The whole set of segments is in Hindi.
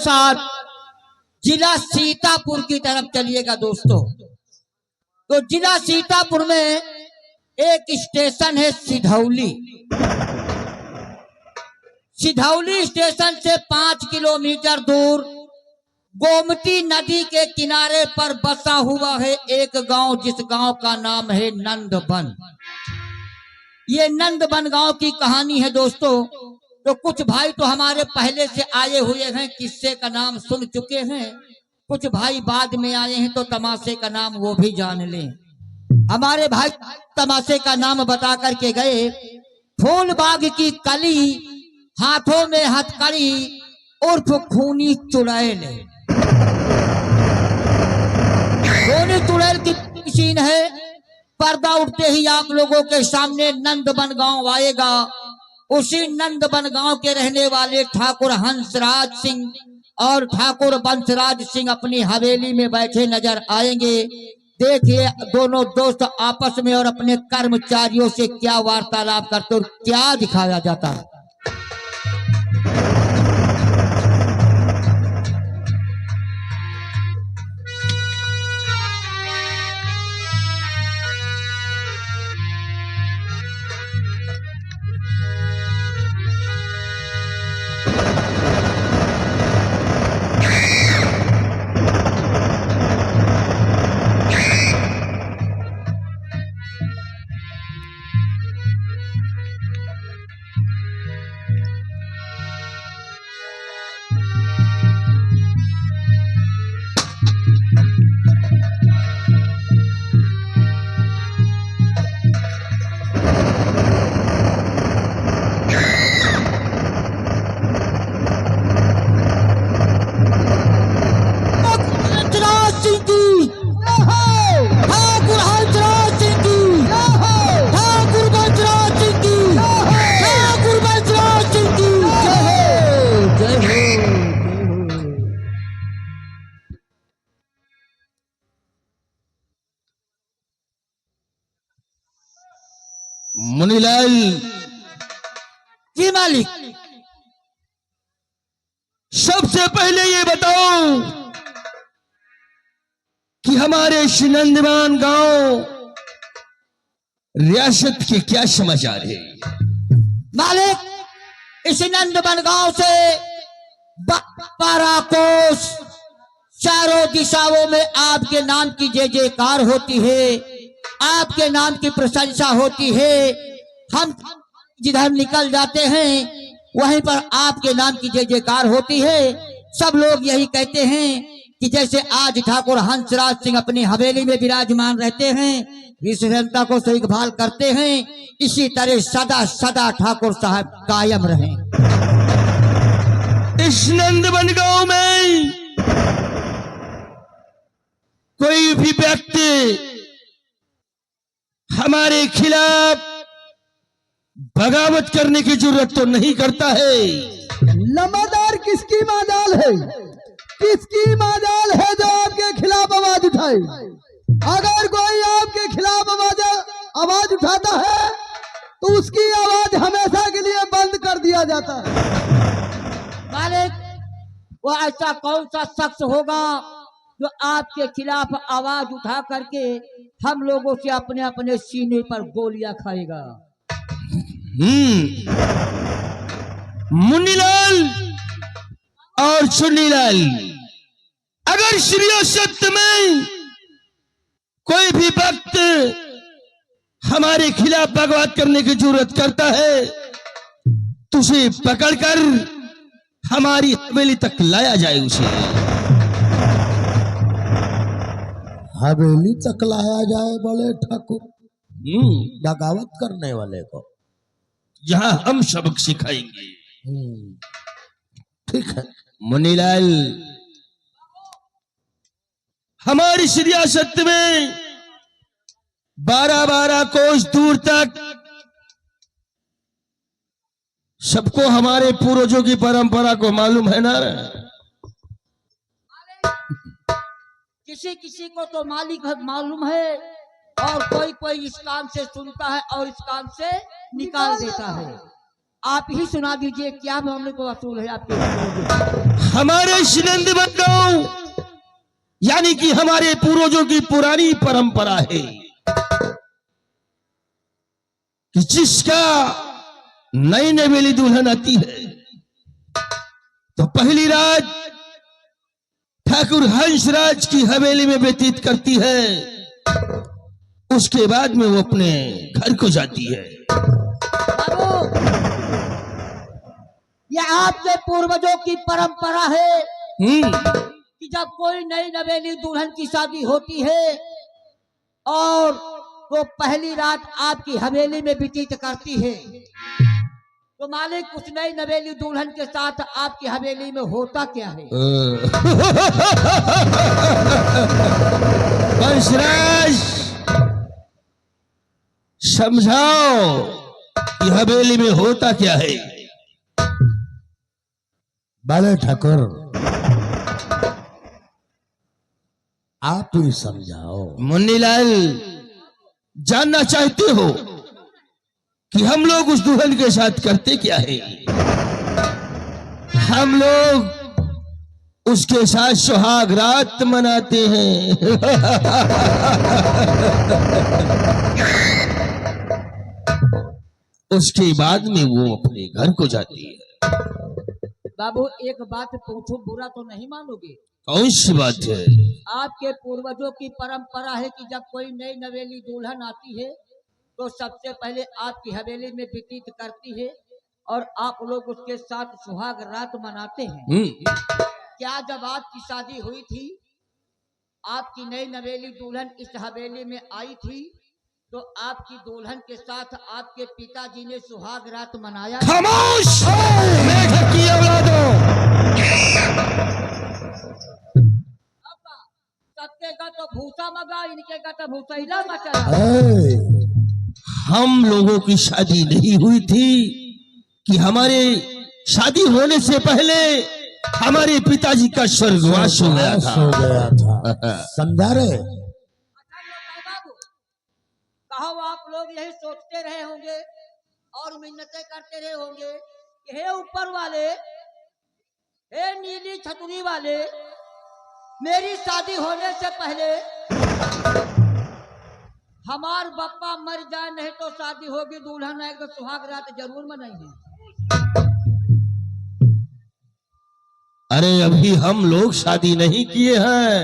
साथ जिला सीतापुर की तरफ चलिएगा दोस्तों। तो जिला सीतापुर में एक स्टेशन है सिधौली। सिधौली स्टेशन से 5 किलोमीटर दूर गोमती नदी के किनारे पर बसा हुआ है एक गांव, जिस गांव का नाम है नंदबन। ये नंदबन गांव की कहानी है दोस्तों। तो कुछ भाई तो हमारे पहले से आए हुए हैं, किस्से का नाम सुन चुके हैं। कुछ भाई बाद में आए हैं तो तमाशे का नाम वो भी जान लें। हमारे भाई तमाशे का नाम बता करके गए। फूल बाग की कली, हाथों में हथकड़ी उर्फ खूनी चुड़ैल। खूनी चुड़ैल की सीन है। पर्दा उठते ही आप लोगों के सामने नंदबन गांव आएगा। उसी नंदबन गांव के रहने वाले ठाकुर हंसराज सिंह और ठाकुर बंसराज सिंह अपनी हवेली में बैठे नजर आएंगे। देखिए दोनों दोस्त आपस में और अपने कर्मचारियों से क्या वार्तालाप करते और क्या दिखाया जाता है। मुनीलाल जी मालिक, सबसे पहले ये बताओ कि हमारे नंदबन गांव रियासत के क्या समाचार है? मालिक इस नंदबन गांव से 12 कोस चारों दिशाओं में आपके नाम की जय जयकार होती है, आपके नाम की प्रशंसा होती है। हम जिधर निकल जाते हैं वहीं पर आपके नाम की जय जयकार होती है। सब लोग यही कहते हैं कि जैसे आज ठाकुर हंसराज सिंह अपनी हवेली में विराजमान रहते हैं, इस जनता को देखभाल करते हैं, इसी तरह सदा सदा ठाकुर साहब कायम रहें। इस नंदबन गांव में कोई भी व्यक्ति हमारे खिलाफ बगावत करने की जरूरत तो नहीं करता है। लम्बादार किसकी माजाल है, किसकी माजाल है जो आपके खिलाफ आवाज उठाए? अगर कोई आपके खिलाफ आवाज उठाता है तो उसकी आवाज हमेशा के लिए बंद कर दिया जाता है। मालिक वो ऐसा कौन सा शख्स होगा जो आपके खिलाफ आवाज उठा करके हम लोगों से अपने अपने सीने पर गोलियां खाएगा? मुनीलाल और चुन्नीलाल, अगर रियासत में कोई भी वक्त हमारे खिलाफ बगावत करने की जरूरत करता है तो उसे पकड़कर हमारी हवेली तक लाया जाए। उसे हवेली तक लाया जाए बोले ठाकुर? बगावत करने वाले को जहां हम सबक सिखाएंगे। ठीक है मुनीलाल, हमारी इस रियासत में 12-12 कोस दूर तक सबको हमारे पूर्वजों की परंपरा को मालूम है ना। किसी किसी को तो मालिक मालूम है और कोई कोई इस कान से सुनता है और इस कान से निकाल देता है। आप ही सुना दीजिए क्या मामले को वसूल है आपके। हमारे शिनंदवन गांव यानी कि हमारे पूर्वजों की पुरानी परंपरा है कि जिसका नई नवेली दुल्हन आती है तो पहली रात ठाकुर हंसराज की हवेली में व्यतीत करती है, उसके बाद में वो अपने घर को जाती है। बाबू, यह आपके पूर्वजों की परंपरा है कि जब कोई नई नवेली दुल्हन की शादी होती है और वो पहली रात आपकी हवेली में व्यतीत करती है, तो मालिक उस नई नवेली दुल्हन के साथ आपकी हवेली में होता क्या है? हंसराज समझाओ कि हवेली में होता क्या है। बड़े ठाकुर आप ही समझाओ। मुन्नीलाल, जानना चाहते हो कि हम लोग उस दुल्हन के साथ करते क्या है? हम लोग उसके साथ सुहाग रात मनाते हैं। उसके बाद में वो अपने घर को जाती है। बाबू एक बात पूछो, बुरा तो नहीं मानोगे? कौन सी बात है? आपके पूर्वजों की परंपरा है कि जब कोई नई नवेली दुल्हन आती है तो सबसे पहले आपकी हवेली में व्यतीत करती है और आप लोग उसके साथ सुहाग रात मनाते हैं। क्या जब आपकी शादी हुई थी, आपकी नई नवेली दुल्हन इस हवेली में आई थी, तो आपकी दुल्हन के साथ आपके पिताजी ने सुहाग रात मनाया? खामोश! मेढक की औलादों! सबके का तो भूसा मगा, इनके का तो भूसैला मचा। हम लोगों की शादी नहीं हुई थी कि हमारे शादी होने से पहले हमारे पिताजी का स्वर्गवास हो गया था। समझा रहे? कहो आप लोग यही सोचते रहे होंगे और मिन्नतें करते रहे होंगे कि हे ऊपर वाले, हे नीली छतरी वाले, मेरी शादी होने से पहले हमार बप्पा मर जाए, नहीं तो शादी होगी, दुल्हन आएगी तो सुहाग रात जरूर मनाएंगे। अरे अभी हम लोग शादी नहीं किए हैं।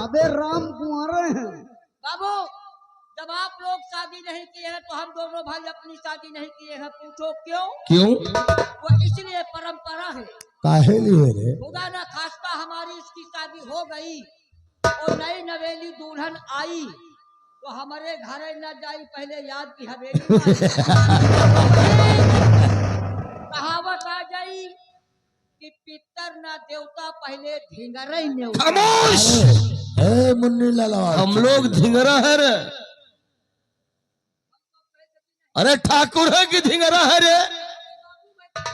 अबे राम कुंवारे हैं। बाबू, जब आप लोग शादी नहीं किए हैं तो हम दोनों भाई अपनी शादी नहीं किए हैं। पूछो क्यों? क्यों? वो इसलिए परंपरा है। काहे लिए रे? खुदा न खास्ता हमारी इसकी शादी हो गई और नई नवेली दुल्हन आई तो हमारे घर न जाई, पहले याद की हवेली में आई। कहावत आ जाई कि पितर ना देवता, पहले ढिंगरई ने। खामोश! मुन्नी लाला, हम लोग धिंगरा है रे। अरे ठाकुर है कि धिंगरा है रे?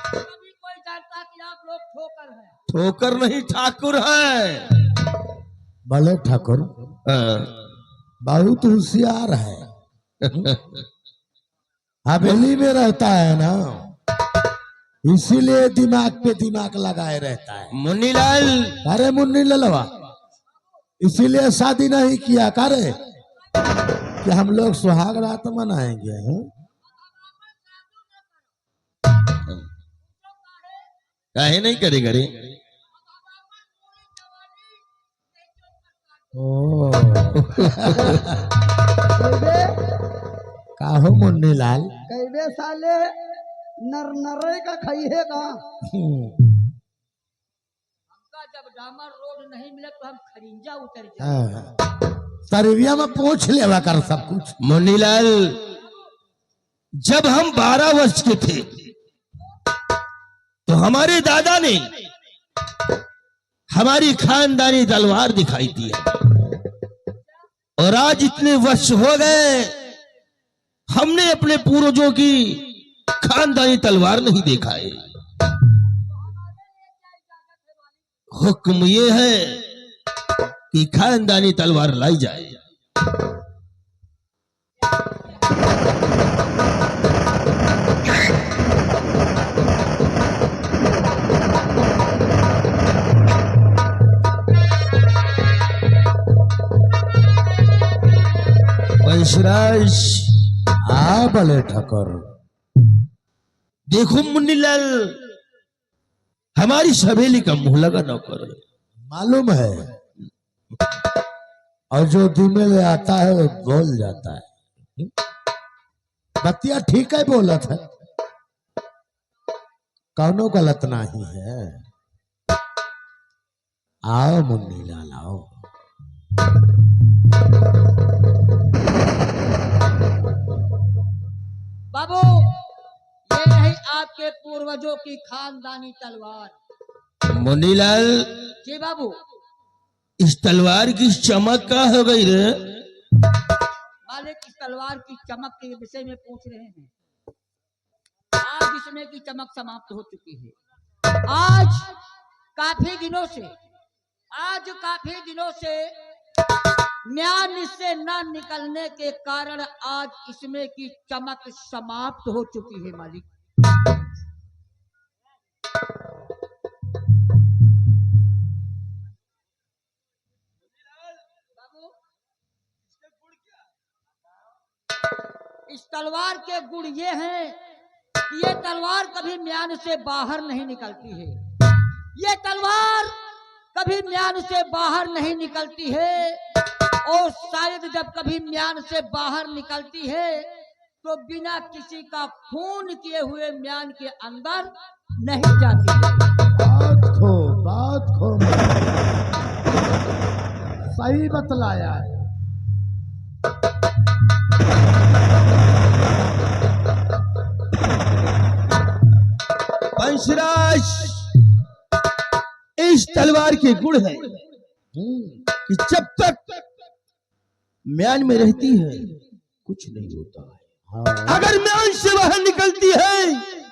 कभी कोई जानता कि आप लोग ठोकर हैं? ठोकर नहीं, ठाकुर है। भले ठाकुर बहुत होशियार है। हवेली में रहता है ना, इसीलिए दिमाग पे दिमाग लगाए रहता है। मुन्नीलाल, अरे मुन्नी ललवा, इसीलिए शादी नहीं किया करे कि हम लोग सुहाग रात मनाएंगे। काहे नहीं करेगा रे? काहो मुन्नी लाल, कैबे साले नर नरे का खाइए का। हमका जब डामर रोड नहीं मिले तो हम खरिंजा उतर जाए। शरीरिया में पूछ लेवा कर सब कुछ। मुन्नीलाल, जब हम 12 वर्ष के थे तो हमारे दादा ने हमारी खानदानी तलवार दिखाई दी है और आज इतने वर्ष हो गए हमने अपने पूर्वजों की खानदानी तलवार नहीं देखा है। हुक्म ये है कि खानदानी तलवार लाई जाए। हंसराज, हाँ बड़े ठाकुर। देखो मुन्नीलाल, हमारी सवेली का मुंह लगा नौकर। मालूम है, और जो धीमे ले आता है वो बोल जाता है। बतिया ठीक है बोला था, कौनो गलत नहीं है। आओ मुन्नीलाल आओ। बाबू, ये रही आपके पूर्वजों की खानदानी तलवार। मुन्नीलाल, जी बाबू। इस तलवार की चमक का हो गई रे? मालिक, इस तलवार की चमक के विषय में पूछ रहे हैं। आज इसमें की चमक समाप्त हो चुकी है। आज काफी दिनों से म्यान से न निकलने के कारण आज इसमें की चमक समाप्त हो चुकी है मालिक। इस तलवार के गुण ये हैं कि ये तलवार कभी म्यान से बाहर नहीं निकलती है। ये तलवार कभी म्यान से बाहर नहीं निकलती है, और शायद जब कभी म्यान से बाहर निकलती है तो बिना किसी का खून किए हुए म्यान के अंदर नहीं जाती है। बात खो सही बतलाया है। हंसराज, इस तलवार के गुण है कि जब तक म्यान में रहती है कुछ नहीं होता है। अगर म्यान से बाहर निकलती है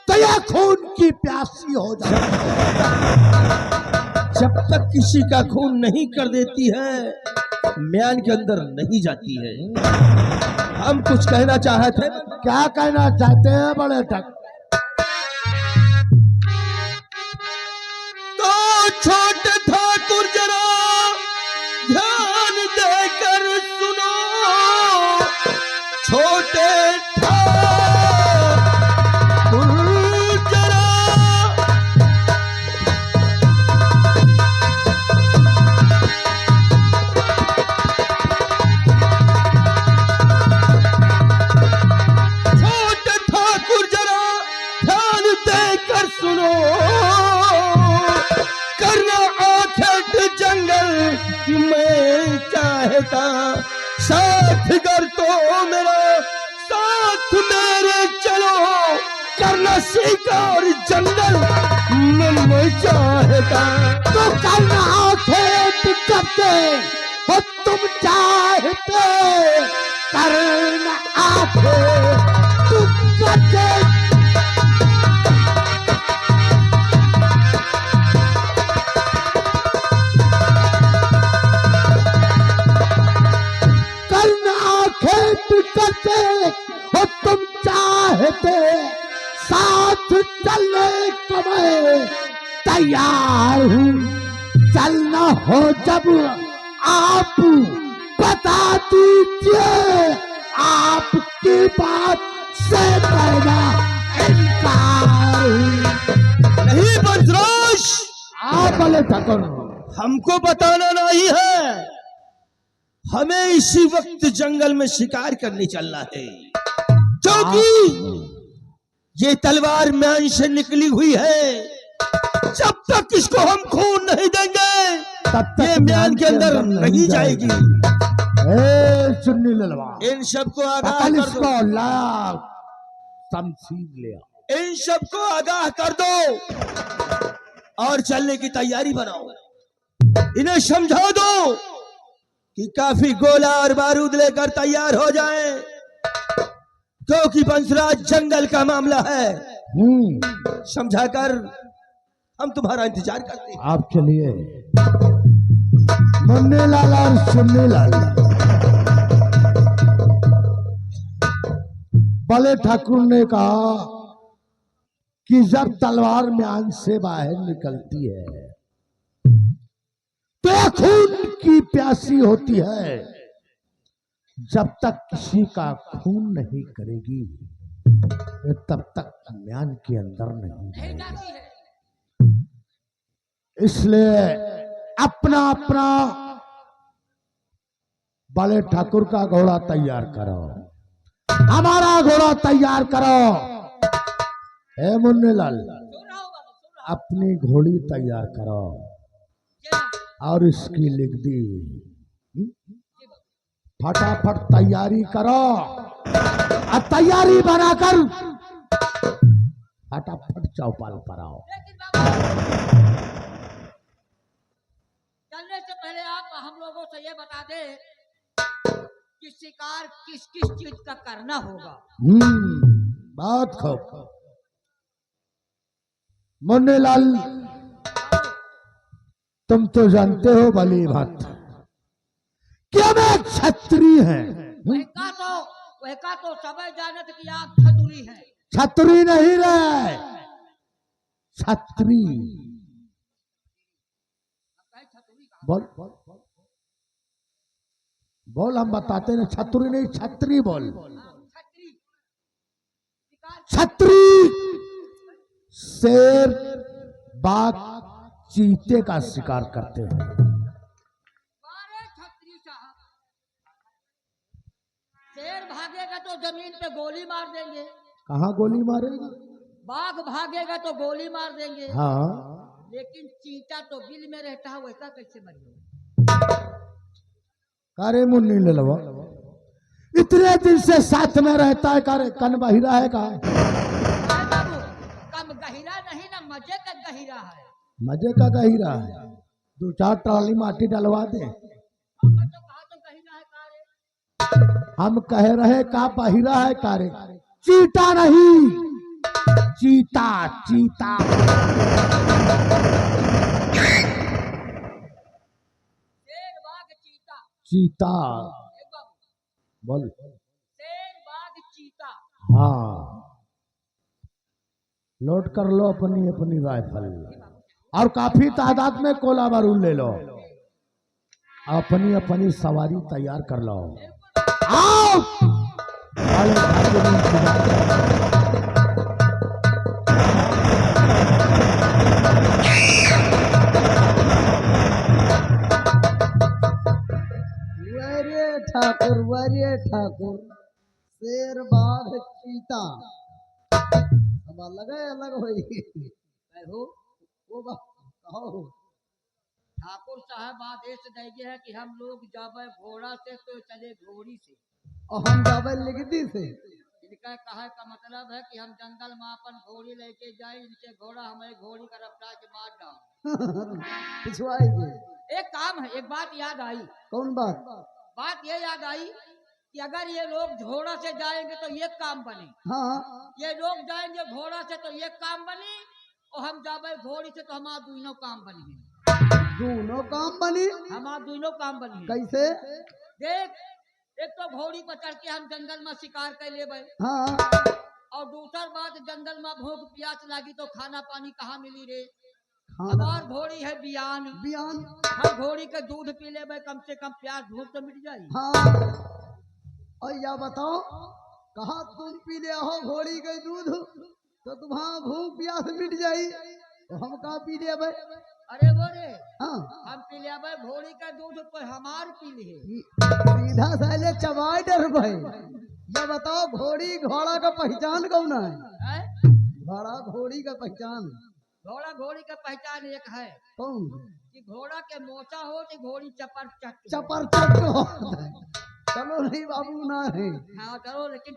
तो यह खून की प्यासी हो जाती है। जब तक किसी का खून नहीं कर देती है म्यान के अंदर नहीं जाती है। हम कुछ कहना चाहते हैं। क्या कहना चाहते हैं बड़े ठाकुर? तो छोटे ठाकुर जरा ध्यान देकर सुनो, छोटे ठाकुर जरा ध्यान देकर सुनो, करना आखिर जंगल की मैं चाहता, साथ कर तो मेरा साथ मेरे चलो, करना शिकार जंगल में मैं चाहता। तो करना खेत करते हो तुम चाहते, करना आखे तुम करते। करते हो तुम चाहते, साथ चलने को मैं तैयार हूँ। चलना हो जब आप बता दीजिए, आपकी बात से पैदा इनकार नहीं बंसराज, आप बोले ठाकुर हमको बताना नहीं है, हमें इसी वक्त जंगल में शिकार करने चलना है, क्योंकि ये तलवार म्यान से निकली हुई है। जब तक इसको हम खून नहीं देंगे तब ये म्यान के अंदर नहीं जाएगी। सुन्नी ललवा, इन सबको आगाह कर दो, शमशीर ले आओ, इन सबको आगाह कर दो और चलने की तैयारी बनाओ। इन्हें समझा दो कि काफी गोला और बारूद लेकर तैयार हो जाएं, क्योंकि बंसराज जंगल का मामला है। समझाकर हम तुम्हारा इंतजार करते हैं। आप चलिए। मुन्नी लाल और सुन्नी लाल, बड़े ठाकुर ने कहा कि जब तलवार म्यान से बाहर निकलती है तो खून की प्यासी होती है, जब तक किसी का खून नहीं करेगी तब तक ज्ञान के अंदर नहीं नहीं जाएगी। जाती है। इसलिए अपना अपना बड़े ठाकुर का घोड़ा तैयार करो, हमारा घोड़ा तैयार करो। हे मुन्नीलाल, सुन रहा हूँ बाबू, सुन रहा अपनी घोड़ी तैयार करो हूँ। और इसकी लिख दी। फटाफट तैयारी करो और तैयारी बनाकर फटाफट चौपाल पर आओ। लेकिन बाबू, चलने से पहले आप हम लोगों से ये बता दे कि शिकार किस किस चीज का करना होगा। बात खूब। मुन्नीलाल, तुम तो जानते हो भली बात कि हम एक क्षत्रिय हैं। वह तो समय जानत कि आप छतुरी हैं। छतरी नहीं रहे, छत्री। बोल बोल बोल, हम बताते ना, छतरी नहीं छत्री बोल। छतरी शिकार छत्री शेर, बाघ, चीते का शिकार करते हैं। मारे छतरी साहब, शेर भागेगा तो जमीन पे गोली मार देंगे, कहाँ गोली मारेगा? बाघ भागेगा तो गोली मार देंगे, हाँ, लेकिन चीता तो बिल में रहता है, वैसा कैसे मरेगा? कारे मुन्नी ले लो, इतने दिन से साथ में रहता है, कारे कन बहिरा है का? अरे बाबू, कम गहिरा नहीं ना, मजे का गहिरा है। मजे का गहिरा है, 2-4 ट्राली माटी डलवा दे। हमने तो कहा तो गहिरा है कारे। हम कह रहे का बहिरा है कारे, चीता नहीं, चीता चीता। शेर बाघ चीता, चीता एक बाबू, बोल। शेर बाघ चीता। हाँ, लोड कर लो अपनी अपनी राइफल और काफी तादाद में कोला बारूद ले लो, अपनी अपनी सवारी तैयार कर लो। आओ, वाले भाग्य में इंतजार। वरिये ठाकुर, शेर बाघ चीता अब अलग है, अलग होई। कहो वो कहो ठाकुर साहब आदेश देंगे है कि हम लोग जावे घोड़ा से तो चले घोड़ी से। और हम जावे लिखती से। इनका कहे का मतलब है कि हम जंगल में अपन घोड़ी लेके जाए, इनके घोड़ा हमारे घोड़ी का रफ्तार से मार डाल पिछवाएगी। एक काम है, एक बात याद आई। कौन बात? बात ये याद आई कि अगर ये लोग घोड़ा से जाएंगे तो ये काम बने, हाँ, ये लोग जाएंगे घोड़ा से तो ये काम बनी, और हम जावे घोड़ी से तो हमारा दोनों काम बनी, दोनों काम बनी। हमारा दोनों काम बनी। कैसे? देख, एक तो घोड़ी पर चढ़ के हम जंगल में शिकार कर लेबे, हाँ, और दूसर बात जंगल में भूख प्यास लगी तो खाना पानी कहाँ मिली रे? खाना हमार घोड़ी है बियान, बियान। हम घोड़ी के दूध पी लेबे, कम से कम प्यास भूख तो मिट जाई। हाँ, और या बताओ, कहा तुम पी ले हो घोड़ी के दूध तो तुम्हारा भूख प्यास मिट जाई, तो हम कहा पी ले भाई? अरे बोरे, हाँ, हम पी लेबे घोड़ी का दूध तो हमार पी लिए। सीधा साले चबाई डर भाई। ये बताओ, घोड़ी घोड़ा का पहचान कौन है? हैं? घोड़ा घोड़ी का पहचान घोड़ा घोड़ी का पहचान एक है कौन? कि घोड़ा के मोचा हो तो घोड़ी चपर चट हो। चपर चट हो। चलो नहीं बाबू, ना है। हाँ चलो, लेकिन